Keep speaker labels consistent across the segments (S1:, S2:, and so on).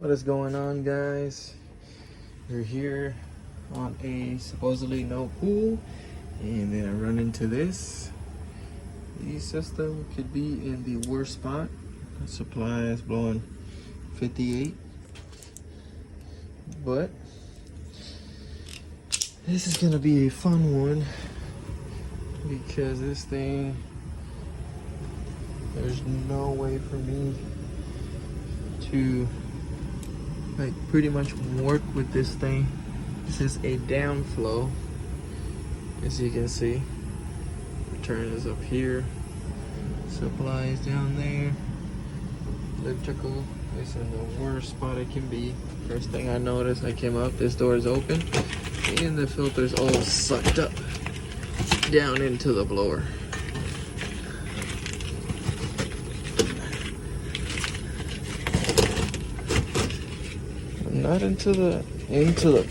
S1: What is going on, guys? We're here on a supposedly no pool, and then I run into this. The system could be in the worst spot. The supply is blowing 58, but this is gonna be a fun one because this thing, there's no way for me to like pretty much work with this thing. This is a DownFlow, as you can see. Return is up here, supply is down there, electrical is in the worst spot it can be. First thing I noticed, I came up, this door is open and the filter's all sucked up down into the blower. Not into the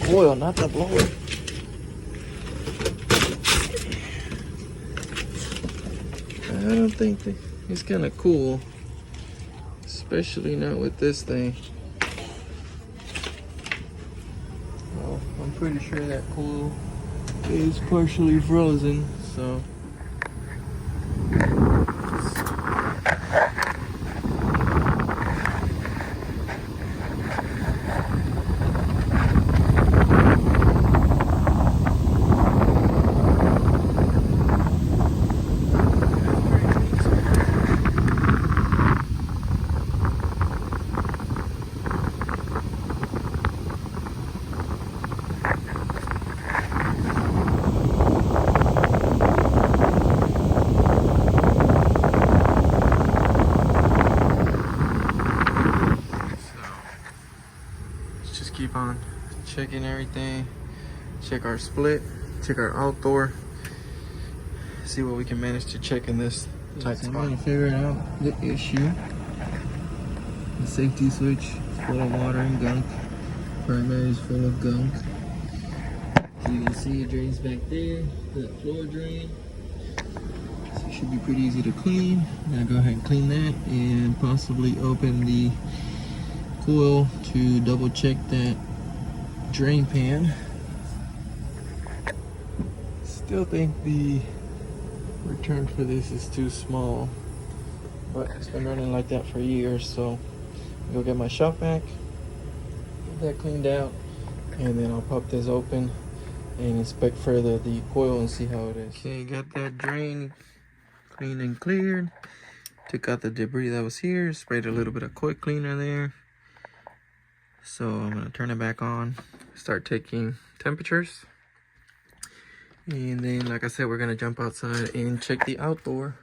S1: coil, not the blower. I don't think it's kind of cool, especially not with this thing. Well, I'm pretty sure that coil is partially frozen, so. Keep on checking everything, check our split, check our outdoor, see what we can manage to check in this tight spot. I'm gonna figure out the issue. The safety switch is full of water and gunk. Primary is full of gunk. So you can see it drains back there, that floor drain. So it should be pretty easy to clean. Now go ahead and clean that and possibly open the coil to double check that drain pan. Still think the return for this is too small, but it's been running like that for years, so I'll go get my shop vac, get that cleaned out, and then I'll pop this open and inspect further the coil and see how it is. Okay, got that drain clean and cleared. Took out the debris that was here, sprayed a little bit of coil cleaner there. So I'm gonna turn it back on, start taking temperatures. And then, like I said, we're gonna jump outside and check the outdoor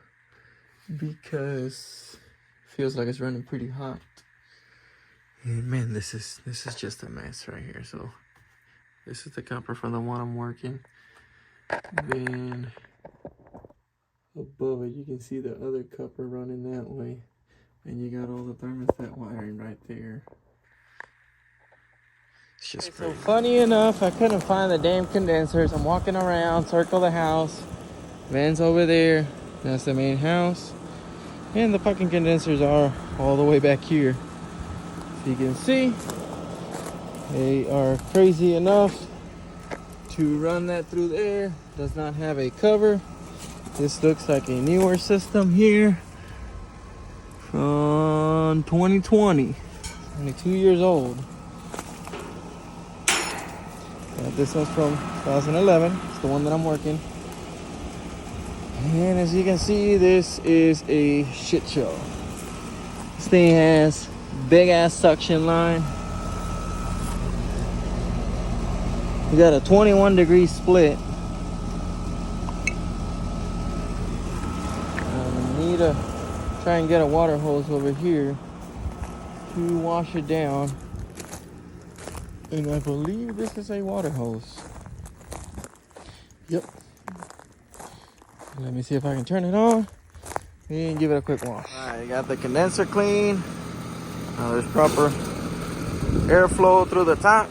S1: because it feels like it's running pretty hot. And man, this is just a mess right here. So this is the copper for the one I'm working. Then above it, you can see the other copper running that way. And you got all the thermostat wiring right there. It's just so funny enough, I couldn't find the damn condensers. I'm walking around, circle the house. Van's over there. That's the main house. And the fucking condensers are all the way back here. So you can see, they are crazy enough to run that through there. Does not have a cover. This looks like a newer system here from 2020. Only 2 years old. This one's from 2011. It's the one that I'm working. And as you can see, this is a shit show. This thing has big ass suction line. We got a 21-degree split. I need to try and get a water hose over here to wash it down. And I believe this is a water hose. Yep. Let me see if I can turn it on and give it a quick wash. Alright, got the condenser clean. Now there's proper airflow through the top.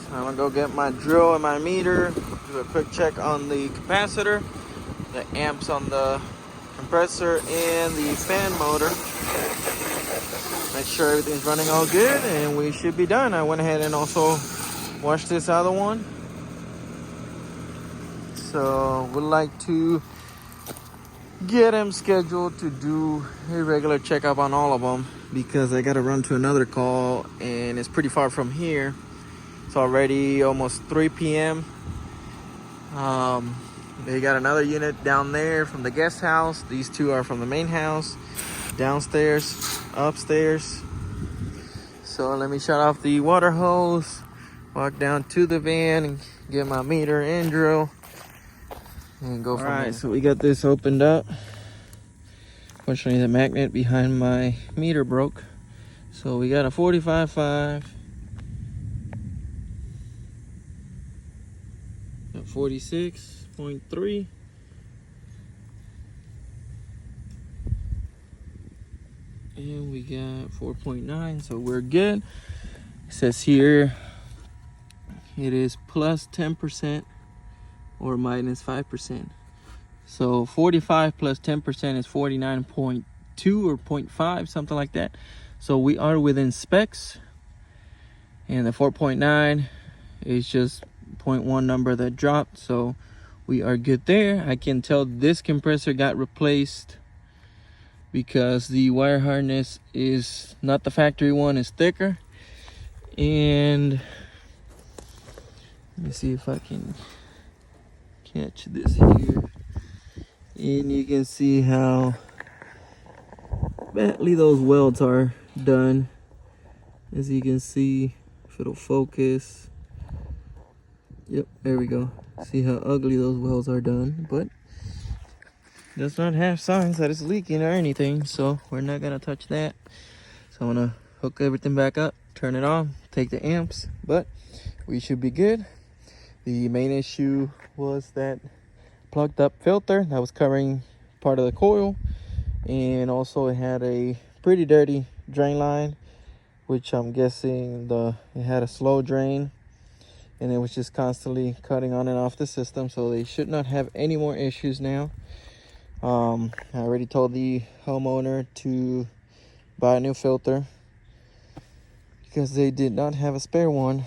S1: So I'm gonna go get my drill and my meter, do a quick check on the capacitor, the amps on the compressor, and the fan motor. make sure everything's running all good, and we should be done. I went ahead and also washed this other one. So we'd like to get him scheduled to do a regular checkup on all of them, because I got to run to another call and it's pretty far from here. It's already almost 3 p.m. They got another unit down there from the guest house. These two are from the main house, downstairs, upstairs. So let me shut off the water hose, walk down to the van and get my meter and drill and go from there. All right, so we got this opened up. Unfortunately, the magnet behind my meter broke. So we got a 45.5, got 46.3, and we got 4.9. So we're good. It says here it is plus 10% or minus 5%. So 45 plus 10% is 49.2 or 0.5, something like that. So we are within specs. And the 4.9 is just 0.1 number that dropped. So we are good there. I can tell this compressor got replaced because the wire harness is not the factory one, is thicker. And let me see if I can catch this here. And you can see how badly those welds are done. As you can see, if it'll focus. Yep, there we go. See how ugly those welds are done, but does not have signs that it's leaking or anything, so we're not gonna touch that. So I'm gonna hook everything back up, turn it on, take the amps, but we should be good. The main issue was that plugged up filter that was covering part of the coil, and also it had a pretty dirty drain line, which I'm guessing it had a slow drain, and it was just constantly cutting on and off the system. So they should not have any more issues now. I already told the homeowner to buy a new filter because they did not have a spare one.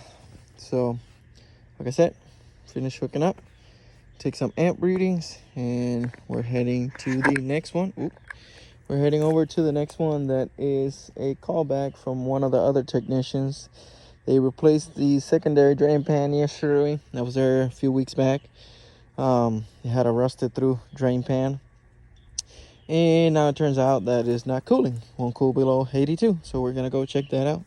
S1: So like I said, finish hooking up, take some amp readings, and we're heading to the next one. We're heading over to the next one that is a callback from one of the other technicians. They replaced the secondary drain pan yesterday. That was there a few weeks back. It had a rusted through drain pan, and now it turns out that it's not cooling. Won't cool below 82. So we're gonna go check that out.